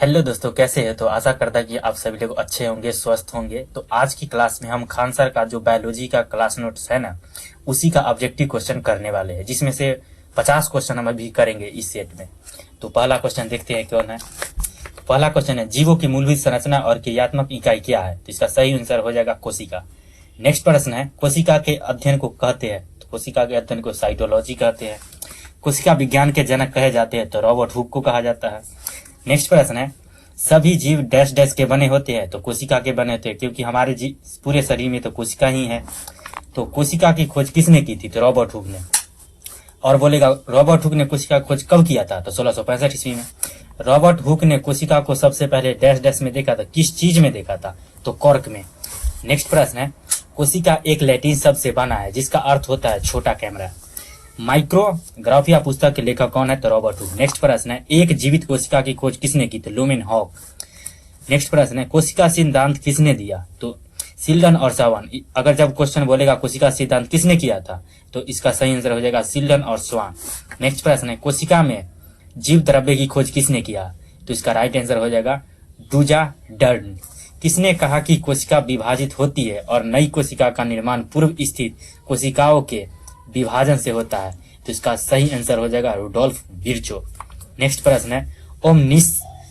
Hello दोस्तों, कैसे हैं? तो आशा करता है कि आप सभी लोग अच्छे होंगे, स्वस्थ होंगे। तो आज की क्लास में हम खान सर का जो बायोलॉजी का क्लास नोट्स है ना, उसी का ऑब्जेक्टिव क्वेश्चन करने वाले हैं, जिसमें से 50 क्वेश्चन हम अभी करेंगे इस सेट में। तो पहला क्वेश्चन देखते हैं कौन है। पहला क्वेश्चन है, जीवों की मूलभूत संरचना और क्रियात्मक इकाई क्या है? तो इसका सही आंसर हो जाएगा कोशिका। नेक्स्ट प्रश्न है, कोशिका के अध्ययन को कहते हैं? तो कोशिका के अध्ययन को साइटोलॉजी कहते हैं। कोशिका विज्ञान के जनक कहे जाते हैं? तो रॉबर्ट हुक को कहा जाता है। नेक्स्ट प्रश्न है, सभी जीव डैश डैश के बने होते हैं? तो कोशिका के बने होते हैं, क्योंकि हमारे पूरे शरीर में तो कोशिका ही है। तो कोशिका की खोज किसने की थी? तो रॉबर्ट हुक ने। और बोलेगा रॉबर्ट हुक ने कोशिका की खोज कब किया था? तो 1665 ईस्वी में। रॉबर्ट हुक ने कोशिका को सबसे पहले डैश डैश में देखा था? किस चीज में देखा था? तो कॉर्क में। नेक्स्ट प्रश्न है, कोशिका एक लैटिन शब्द से बना है जिसका अर्थ होता है छोटा कैमरा। माइक्रोग्राफिया पुस्तक के लेखक कौन है? तो रॉबर्ट हुक। नेक्स्ट प्रश्न है, एक जीवित कोशिका की खोज किसने की? तो लुमेन हॉक। नेक्स्ट प्रश्न है, कोशिका सिद्धांत किसने दिया? तो सिल्डन और स्वान। अगर जब क्वेश्चन बोलेगा कोशिका सिद्धांत किसने किया था, तो इसका सही आंसर हो जाएगा सिल्डन और स्वान। नेक्स्ट प्रश्न है, कोशिका में जीव द्रव्य की खोज किसने किया? तो इसका राइट आंसर हो जाएगा डुजाडर्न। किसने कहा कि कोशिका विभाजित होती है और नई कोशिका का निर्माण पूर्व स्थित कोशिकाओं के विभाजन से होता है? तो इसका सही आंसर हो जाएगा रुडोल्फ विर्चो। नेक्स्ट प्रश्न है, ओमनिस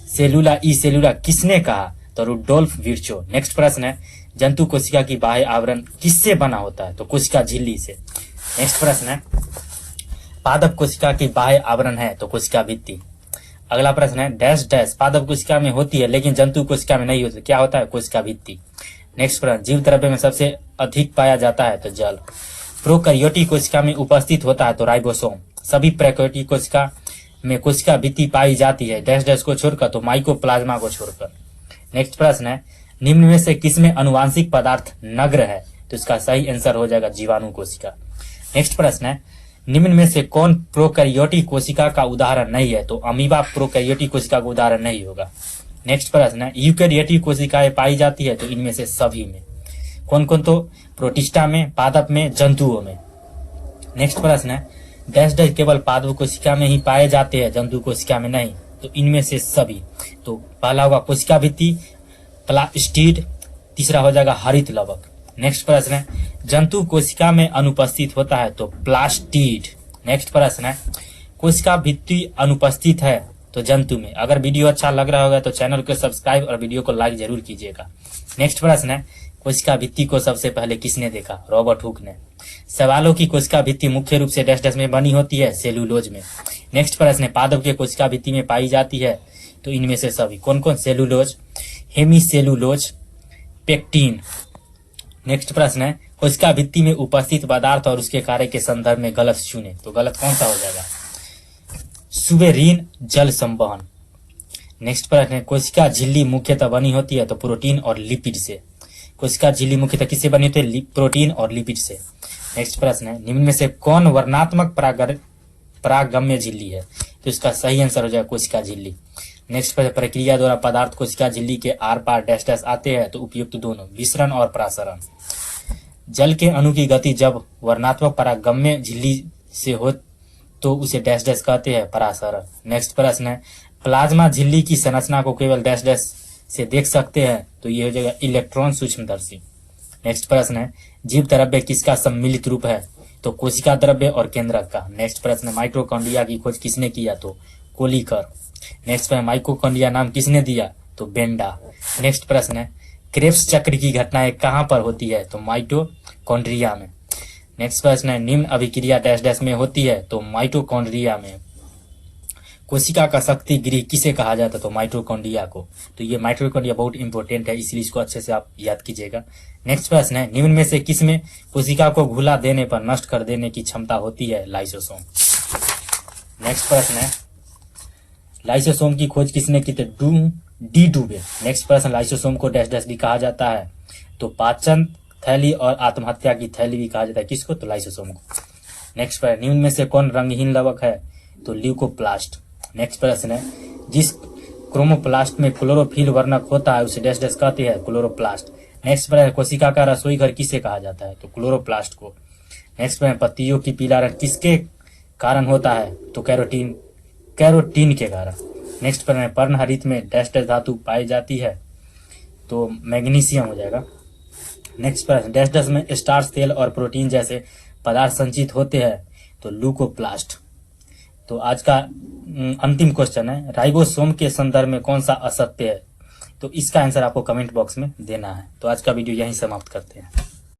सेलुला ई सेलुला किसने कहा? तो रुडोल्फ विर्चो। नेक्स्ट प्रश्न है, जंतु कोशिका की बाह्य आवरण किससे बना होता है? तो कोशिका झिल्ली से। नेक्स्ट प्रश्न है, पादप कोशिका की बाह्य आवरण है? तो कोशिका भित्ति। अगला प्रश्न है, डैश डैश पादप कोशिका में होती है लेकिन जंतु कोशिका में नहीं होती, क्या होता है? कोशिका भित्ति। नेक्स्ट प्रश्न, जीव द्रव्य में सबसे अधिक पाया जाता है? तो जल। प्रोकैरियोटिक कोशिका में उपस्थित होता है? तो राइबोसोम। सभी प्रोकैरियोटिक कोशिका में कोशिका भित्ति पाई जाती है डैश डैश को छोड़कर? तो माइकोप्लाज्मा को छोड़कर। नेक्स्ट प्रश्न है, निम्न में से किसमें अनुवांशिक पदार्थ नग्न है? तो इसका सही आंसर हो जाएगा जीवाणु कोशिका। नेक्स्ट प्रश्न है, निम्न में से कौन प्रोकैरियोटिक कोशिका का उदाहरण नहीं है? तो अमीबा प्रोकैरियोटिक कोशिका का उदाहरण नहीं होगा। नेक्स्ट प्रश्न है, यूकैरियोटिक कोशिकाएं पाई जाती है? तो इनमें से सभी में। कौन कौन? तो प्रोटिस्टा में, पादप में, जंतुओं में। नेक्स्ट प्रश्न है, डैश डैश केवल पादप कोशिका में ही पाए जाते हैं, जंतु कोशिका में नहीं? तो इनमें से सभी। तो पहला होगा कोशिका भित्ति, प्लास्टिड, तीसरा हो जाएगा हरित लवक। नेक्स्ट प्रश्न है, जंतु कोशिका में अनुपस्थित होता है? तो प्लास्टिड। नेक्स्ट प्रश्न है, कोशिका भित्ति अनुपस्थित है तो जंतु में? अगर वीडियो अच्छा लग रहा होगा तो चैनल को सब्सक्राइब और वीडियो को लाइक जरूर कीजिएगा। नेक्स्ट प्रश्न है, कोशिका भित्ति को सबसे पहले किसने देखा? रॉबर्ट हुक ने। सवालों की कोशिका भित्ति मुख्य रूप से डैश डैश में बनी होती है? सेलुलोज में। नेक्स्ट प्रश्न है, पादप के कोशिका भित्ति में पाई जाती है? तो इनमें से सभी। कौन कौन? Cellulose, hemicellulose, pectin. नेक्स्ट प्रश्न है, कोशिका भित्ति में उपस्थित पदार्थ और उसके कार्य के संदर्भ में गलत चुने? तो गलत कौन सा हो जाएगा? सुबेरीन जल संवहन। नेक्स्ट प्रश्न है, कोशिका झिल्ली मुख्यतः बनी होती है? तो प्रोटीन और लिपिड से। कोशिका झिल्ली मुख्यतः किससे बनी होती है? प्रोटीन और लिपिड से। नेक्स्ट प्रश्न है, निम्न में से कौन वर्णात्मक परागम्य झिल्ली है? तो इसका सही आंसर हो जाएगा कोशिका झिल्ली। नेक्स्ट प्रश्न, प्रक्रिया द्वारा पदार्थ कोशिका झिल्ली के आर पार डैश डैश आते हैं? तो उपयुक्त दोनों, विसरण और प्रासरण। जल के अणु की गति जब वर्णात्मक परागम्य झिल्ली से हो तो उसे डैश डैश कहते हैं? परासरण। नेक्स्ट प्रश्न है, प्लाज्मा झिल्ली की संरचना को केवल डैश डैश से देख सकते हैं? तो ये हो जाएगा इलेक्ट्रॉन सूक्ष्मदर्शी। नेक्स्ट प्रश्न है, जीव द्रव्य किसका सम्मिलित रूप है? तो कोशिका द्रव्य और केंद्रक का। नेक्स्ट प्रश्न है, माइटोकॉन्ड्रिया की खोज किसने किया? तो कोलिकर। नेक्स्ट प्रश्न, माइटोकॉन्ड्रिया नाम किसने दिया? तो बेंडा। नेक्स्ट प्रश्न है, क्रेब्स चक्र की घटनाएं कहाँ पर होती है? तो माइटोकॉन्ड्रिया में। नेक्स्ट प्रश्न है, निम्न अभिक्रिया डैश डैश में होती है? तो माइटोकॉन्ड्रिया में। कोशिका का शक्ति गृह किसे कहा जाता है? तो माइटोकॉन्ड्रिया को। तो ये माइटोकॉन्ड्रिया बहुत इंपॉर्टेंट है, इसलिए इसको अच्छे से आप याद कीजिएगा। नेक्स्ट प्रश्न है, निम्न में से किसमें कोशिका को घुला देने पर नष्ट कर देने की क्षमता होती है? लाइसोसोम। नेक्स्ट प्रश्न है, लाइसोसोम की खोज किसने की? तो डी डुबे। नेक्स्ट प्रश्न, लाइसोसोम को डैश डैश भी कहा जाता है? तो पाचन थैली और आत्महत्या की थैली भी कहा जाता है। किसको? तो लाइसोसोम को। नेक्स्ट प्रश्न, निम्न में से कौन रंगहीन लवक है? तो ल्यूकोप्लास्ट। नेक्स्ट प्रश्न है, जिस क्रोमोप्लास्ट में क्लोरोफिल वर्णक होता है उसे डैश डैश कहते हैं? क्लोरोप्लास्ट। नेक्स्ट प्रश्न, कोशिका का रसोई घर किसे कहा जाता है? तो क्लोरोप्लास्ट को। नेक्स्ट प्रश्न, पत्तियों की पीला रंग किसके कारण होता है? तो कैरोटीन के कारण। नेक्स्ट प्रश्न है, पर्णहरित में डैश डैश धातु पाई जाती है, तो मैग्नीशियम हो जाएगा। नेक्स्ट प्रश्न, डैश डैश में स्टार्च, तेल और प्रोटीन जैसे पदार्थ संचित होते हैं, तो लूकोप्लास्ट। तो आज का अंतिम क्वेश्चन है, राइबोसोम के संदर्भ में कौन सा असत्य है, तो इसका आंसर आपको कमेंट बॉक्स में देना है। तो आज का वीडियो यहीं समाप्त करते हैं।